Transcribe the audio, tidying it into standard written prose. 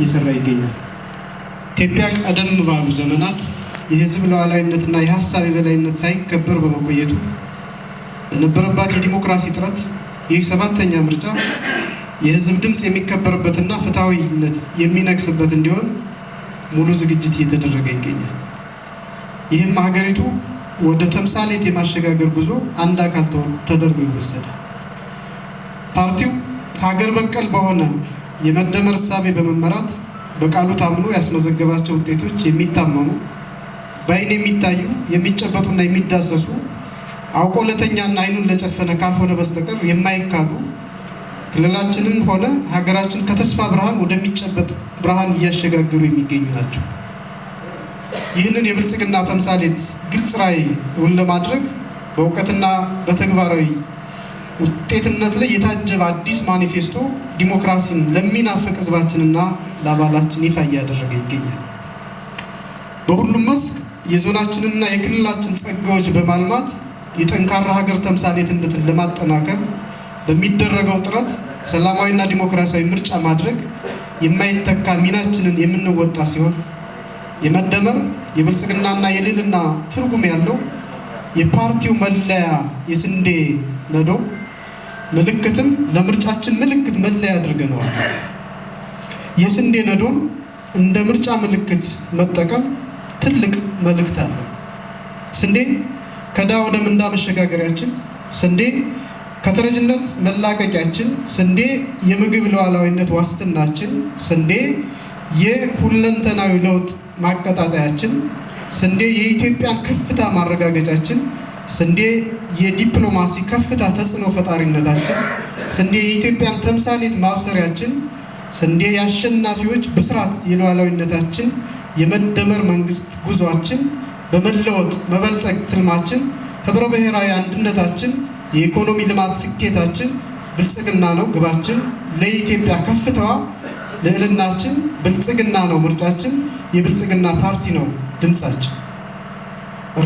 እየሰራ ይገኛል። ኢትዮጵያ ቀደም ባሉ ዘመናት የህዝብ ሉዓላዊነትና የሀሳብ የበላይነት ሳይከበር በመቆየቱ የነበረባት የዲሞክራሲ ጥረት ይህ ሰባተኛ ምርጫ የህዝብ ድምጽ የሚከበርበትና ፍትሃዊነት የሚነግስበት እንዲሆን ሙሉ ዝግጅት እየተደረገ ይገኛል። ይህም ሀገሪቱ ወደ ተምሳሌት የማሸጋገር ጉዞ አንድ አካል ተደርጎ ይወሰዳል። ፓርቲው ሀገር በቀል በሆነ የመደመር እሳቤ በመመራት በቃሉ ታምኖ ያስመዘገባቸው ውጤቶች የሚታመኑ በአይን የሚታዩ የሚጨበጡና የሚዳሰሱ አውቆ ለተኛና አይኑን ለጨፈነ ካልሆነ በስተቀር የማይካዱ ክልላችንን ሆነ ሀገራችን ከተስፋ ብርሃን ወደሚጨበጥ ብርሃን እያሸጋገሩ የሚገኙ ናቸው። ይህንን የብልጽግና ተምሳሌት ግልጽ ራዕይ እውን ለማድረግ በእውቀትና በተግባራዊ ውጤትነት ላይ የታጀበ አዲስ ማኒፌስቶ ዲሞክራሲን ለሚናፍቅ ህዝባችንና ለአባላችን ይፋ እያደረገ ይገኛል። በሁሉም መስክ የዞናችንና የክልላችን ጸጋዎች በማልማት የጠንካራ ሀገር ተምሳሌትነትን ለማጠናከር በሚደረገው ጥረት ሰላማዊና ዲሞክራሲያዊ ምርጫ ማድረግ የማይተካ ሚናችንን የምንወጣ ሲሆን የመደመር የብልጽግናና የልዕልና ትርጉም ያለው የፓርቲው መለያ የስንዴ ነዶ ምልክትም ለምርጫችን ምልክት መለያ አድርገነዋል። የስንዴ ነዶን እንደ ምርጫ ምልክት መጠቀም ትልቅ መልእክት አለው። ስንዴ ከዕዳ ወደ ምንዳ መሸጋገሪያችን፣ ስንዴ ከተረጅነት መላቀቂያችን፣ ስንዴ የምግብ ሉዓላዊነት ዋስትናችን፣ ስንዴ የሁለንተናዊ ለውጥ ማቀጣጠያችን፣ ስንዴ የኢትዮጵያን ከፍታ ማረጋገጫችን፣ ስንዴ የዲፕሎማሲ ከፍታ ተጽዕኖ ፈጣሪነታችን፣ ስንዴ የኢትዮጵያን ተምሳሌት ማብሰሪያችን፣ ስንዴ የአሸናፊዎች ብስራት የሉዓላዊነታችን የመደመር መንግስት ጉዟችን፣ በመለወጥ መበልጸግ ትልማችን፣ ህብረ ብሔራዊ አንድነታችን፣ የኢኮኖሚ ልማት ስኬታችን ብልጽግና ነው ግባችን፣ ለኢትዮጵያ ከፍታዋ ልዕልናችን ብልጽግና ነው ምርጫችን፣ የብልጽግና ፓርቲ ነው ድምጻችን።